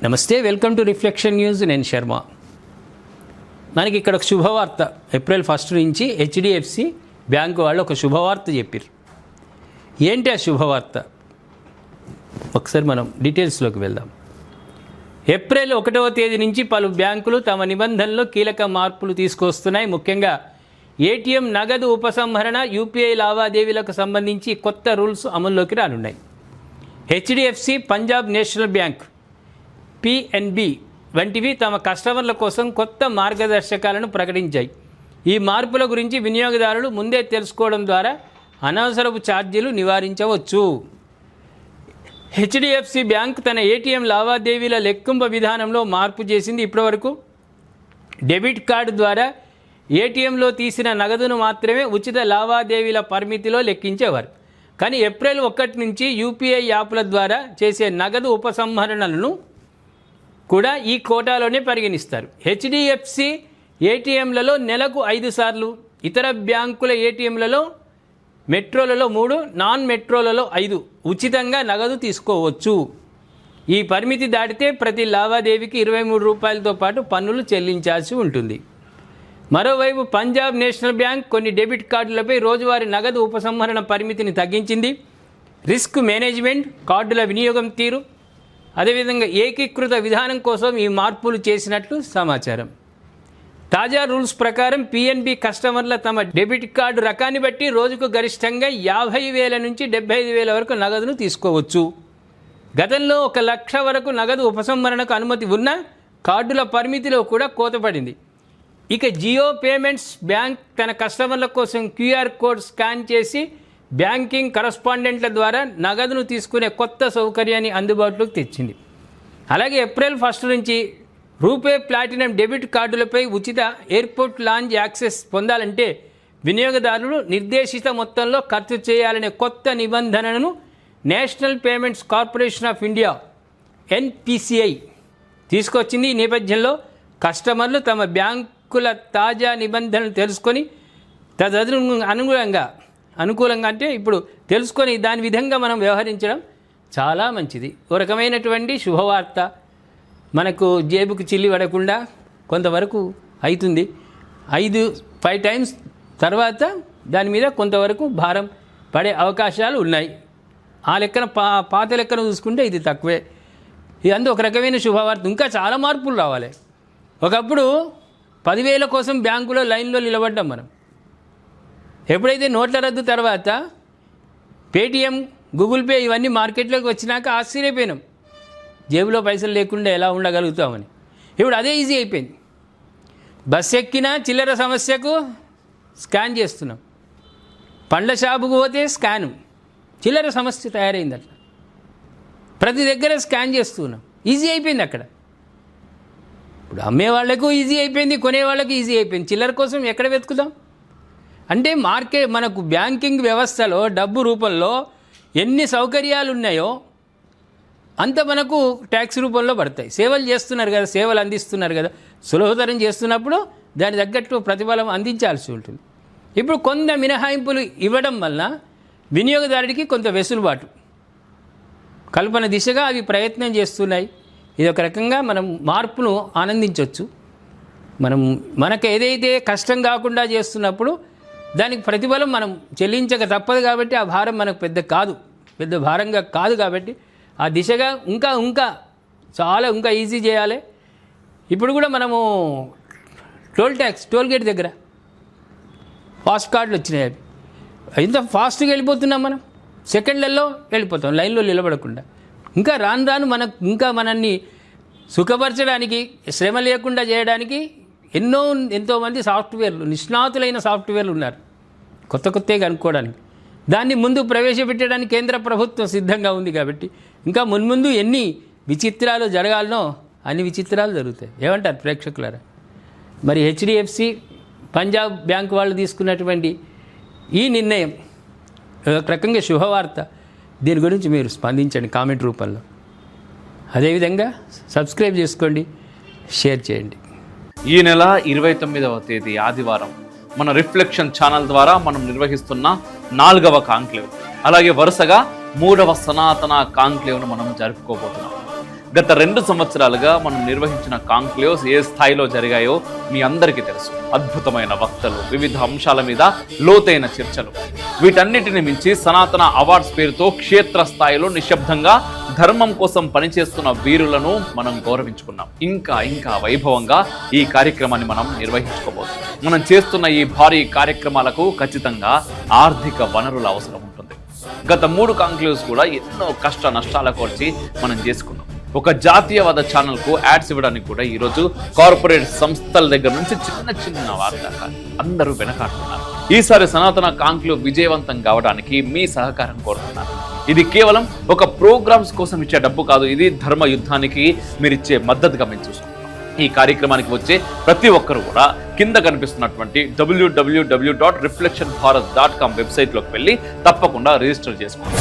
నమస్తే, welcome to reflection news. నేను శర్మ. మనకి ఇక్కడ ఒక శుభవార్త. ఏప్రిల్ 1 నుంచి హెచ్డిఎఫ్సి బ్యాంకు వాళ్ళు ఒక శుభవార్త చెప్పారు. ఏంటి ఆ శుభవార్త? ఒకసారి మనం డీటెయిల్స్లోకి వెళ్దాం. ఏప్రిల్ 1వ తేదీ నుంచి పలు బ్యాంకులు తమ నిబంధనల్లో కీలక మార్పులు తీసుకొస్తున్నాయి. ముఖ్యంగా ఏటీఎం నగదు ఉపసంహరణ, యూపీఐ లావాదేవీలకు సంబంధించి కొత్త రూల్స్ అమల్లోకి రానున్నాయి. HDFC, Punjab national bank, PNB వంటివి తమ కస్టమర్ల కోసం కొత్త మార్గదర్శకాలను ప్రకటించాయి. ఈ మార్పుల గురించి వినియోగదారులు ముందే తెలుసుకోవడం ద్వారా అనవసరపు ఛార్జీలు నివారించవచ్చు. హెచ్డిఎఫ్సి బ్యాంక్ తన ఏటీఎం లావాదేవీల లెక్కింపు విధానంలో మార్పు చేసింది. ఇప్పటివరకు డెబిట్ కార్డు ద్వారా ఏటీఎంలో తీసిన నగదును మాత్రమే ఉచిత లావాదేవీల పరిమితిలో లెక్కించేవారు. కానీ ఏప్రిల్ 1 నుంచి యూపీఐ యాప్ల ద్వారా చేసే నగదు ఉపసంహరణలను కూడా ఈ కోటాలోనే పరిగణిస్తారు. హెచ్డిఎఫ్సి ఏటీఎంలలో నెలకు 5 సార్లు, ఇతర బ్యాంకుల ఏటీఎంలలో మెట్రోలలో 3, నాన్ మెట్రోలలో 5 ఉచితంగా నగదు తీసుకోవచ్చు. ఈ పరిమితి దాటితే ప్రతి లావాదేవీకి ₹23తో పాటు పన్నులు చెల్లించాల్సి ఉంటుంది. మరోవైపు పంజాబ్ నేషనల్ బ్యాంక్ కొన్ని డెబిట్ కార్డులపై రోజువారీ నగదు ఉపసంహరణ పరిమితిని తగ్గించింది. రిస్క్ మేనేజ్మెంట్, కార్డుల వినియోగం తీరు, అదేవిధంగా ఏకీకృత విధానం కోసం ఈ మార్పులు చేసినట్లు సమాచారం. తాజా రూల్స్ ప్రకారం పిఎన్బి కస్టమర్ల తమ డెబిట్ కార్డు రకాన్ని బట్టి రోజుకు గరిష్టంగా 50,000 నుంచి 75,000 వరకు నగదును తీసుకోవచ్చు. గతంలో 1,00,000 వరకు నగదు ఉపసంహరణకు అనుమతి ఉన్న కార్డుల పరిమితిలో కూడా కోత పడింది. ఇక జియో పేమెంట్స్ బ్యాంక్ తన కస్టమర్ల కోసం క్యూఆర్ కోడ్ స్కాన్ చేసి బ్యాంకింగ్ కరస్పాండెంట్ల ద్వారా నగదును తీసుకునే కొత్త సౌకర్యాన్ని అందుబాటులోకి తెచ్చింది. అలాగే ఏప్రిల్ 1 నుంచి రూపే ప్లాటినం డెబిట్ కార్డులపై ఉచిత ఎయిర్పోర్ట్ లాంజ్ యాక్సెస్ పొందాలంటే వినియోగదారులు నిర్దేశిత మొత్తంలో ఖర్చు చేయాలనే కొత్త నిబంధనను national payments corporation of India NPCI తీసుకొచ్చింది. ఈ నేపథ్యంలో కస్టమర్లు తమ బ్యాంకుల తాజా నిబంధనలు తెలుసుకొని అనుకూలంగా అంటే ఇప్పుడు తెలుసుకొని దాని విధంగా మనం వ్యవహరించడం చాలా మంచిది. ఒక రకమైనటువంటి శుభవార్త. మనకు జేబుకు చిల్లి పడకుండా కొంతవరకు అవుతుంది. 5 టైమ్స్ తర్వాత దాని మీద కొంతవరకు భారం పడే అవకాశాలు ఉన్నాయి. ఆ లెక్కన పాత లెక్కన చూసుకుంటే ఇది తక్కువే. ఇది ఒక రకమైన శుభవార్త. ఇంకా చాలా మార్పులు రావాలి. ఒకప్పుడు 10,000 కోసం బ్యాంకులో లైన్లో నిలబడ్డాం మనం. ఎప్పుడైతే నోట్ల రద్దు తర్వాత పేటీఎం, గూగుల్ పే ఇవన్నీ మార్కెట్లోకి వచ్చినాక ఆశ్చర్యపోయినాం. జేబులో పైసలు లేకుండా ఎలా ఉండగలుగుతామని. ఇప్పుడు అదే ఈజీ అయిపోయింది. బస్సు ఎక్కినా చిల్లర సమస్యకు స్కాన్ చేస్తున్నాం. పండ్ల షాపుకు పోతే స్కాను, చిల్లర సమస్య తయారైంది. అట్లా ప్రతి దగ్గర స్కాన్ చేస్తున్నాం. ఈజీ అయిపోయింది. అక్కడ ఇప్పుడు అమ్మే వాళ్లకు ఈజీ అయిపోయింది, కొనే వాళ్ళకు ఈజీ అయిపోయింది. చిల్లర కోసం ఎక్కడ వెతుకుదాం? అంటే మనకు బ్యాంకింగ్ వ్యవస్థలో డబ్బు రూపంలో ఎన్ని సౌకర్యాలు ఉన్నాయో అంత మనకు ట్యాక్స్ రూపంలో పడతాయి. సేవలు చేస్తున్నారు కదా, సేవలు అందిస్తున్నారు కదా, సులభతరం చేస్తున్నప్పుడు దాని తగ్గట్టు ప్రతిఫలం అందించాల్సి ఉంటుంది. ఇప్పుడు కొంత మినహాయింపులు ఇవ్వడం వల్ల వినియోగదారుడికి కొంత వెసులుబాటు కల్పన దిశగా అవి ప్రయత్నం చేస్తున్నాయి. ఇది ఒక రకంగా మనం మార్పును ఆనందించవచ్చు. మనకు ఏదైతే కష్టం కాకుండా చేస్తున్నప్పుడు దానికి ప్రతిఫలం మనం చెల్లించక తప్పదు. కాబట్టి ఆ భారం మనకు పెద్ద భారంగా కాదు. కాబట్టి ఆ దిశగా ఇంకా చాలా ఈజీ చేయాలి. ఇప్పుడు కూడా మనము టోల్ గేట్ దగ్గర ఫాస్ట్ కార్డులు వచ్చినాయి. ఇంత ఫాస్ట్గా వెళ్ళిపోతున్నాం మనం, సెకండ్లలో వెళ్ళిపోతాం లైన్లో నిలబడకుండా. ఇంకా రాను మనల్ని సుఖపరచడానికి, శ్రమ లేకుండా చేయడానికి ఎంతోమంది సాఫ్ట్వేర్లు, నిష్ణాతులైన సాఫ్ట్వేర్లు ఉన్నారు కొత్తగా అనుకోవడానికి. దాన్ని ముందు ప్రవేశపెట్టడానికి కేంద్ర ప్రభుత్వం సిద్ధంగా ఉంది. కాబట్టి ఇంకా మున్ముందు ఎన్ని విచిత్రాలు జరగాలనో అన్ని విచిత్రాలు జరుగుతాయి. ఏమంటారు ప్రేక్షకులారా? మరి హెచ్డిఎఫ్సి, పంజాబ్ బ్యాంక్ వాళ్ళు తీసుకున్నటువంటి ఈ నిర్ణయం ఒక రకంగా శుభవార్త. దీని గురించి మీరు స్పందించండి కామెంట్ రూపంలో. అదేవిధంగా సబ్స్క్రైబ్ చేసుకోండి, షేర్ చేయండి. ఈ నెల 29వ తేదీ ఆదివారం మన రిఫ్లెక్షన్ ఛానల్ ద్వారా మనం నిర్వహిస్తున్న 4వ కాంక్లేవ్, అలాగే వరుసగా 3వ సనాతన కాంక్లేవ్ను మనం జరుపుకోబోతున్నాం. గత 2 సంవత్సరాలుగా మనం నిర్వహించిన కాంక్లేవ్స్ ఏ స్థాయిలో జరిగాయో మీ అందరికీ తెలుసు. అద్భుతమైన వక్తలు, వివిధ అంశాల మీద లోతైన చర్చలు, వీటన్నిటిని మించి సనాతన అవార్డ్స్ పేరుతో క్షేత్ర స్థాయిలో నిశ్శబ్దంగా ధర్మం కోసం పనిచేస్తున్న వీరులను మనం గౌరవించుకున్నాం. ఇంకా వైభవంగా ఈ కార్యక్రమాన్ని మనం నిర్వహించుకోబోతున్నాం. మనం చేస్తున్న ఈ భారీ కార్యక్రమాలకు ఖచ్చితంగా ఆర్థిక వనరుల అవసరం ఉంటుంది. గత 3 కాంక్లేవ్స్ కూడా ఎన్నో కష్ట నష్టాల కోర్చి మనం చేసుకున్నాం. ఒక జాతీయవాద ఛానల్కు యాడ్స్ ఇవ్వడానికి కూడా ఈరోజు కార్పొరేట్ సంస్థల దగ్గర నుంచి చిన్న వారి దాకా అందరూ వెనకాడుతున్నారు. ఈసారి సనాతన కాంక్లేవ్ విజయవంతం కావడానికి మీ సహకారం కోరుతున్నారు. ఇది కేవలం ఒక ప్రోగ్రామ్స్ కోసం ఇచ్చే డబ్బు కాదు, ఇది ధర్మ యుద్ధానికి మీరిచ్చే మద్దతుగా మేము చూసుకుంటాం. ఈ కార్యక్రమానికి వచ్చే ప్రతి ఒక్కరు కూడా కింద కనిపిస్తున్నటువంటి www.reflectionbharat.com వెబ్సైట్లోకి వెళ్ళి తప్పకుండా రిజిస్టర్ చేసుకోండి.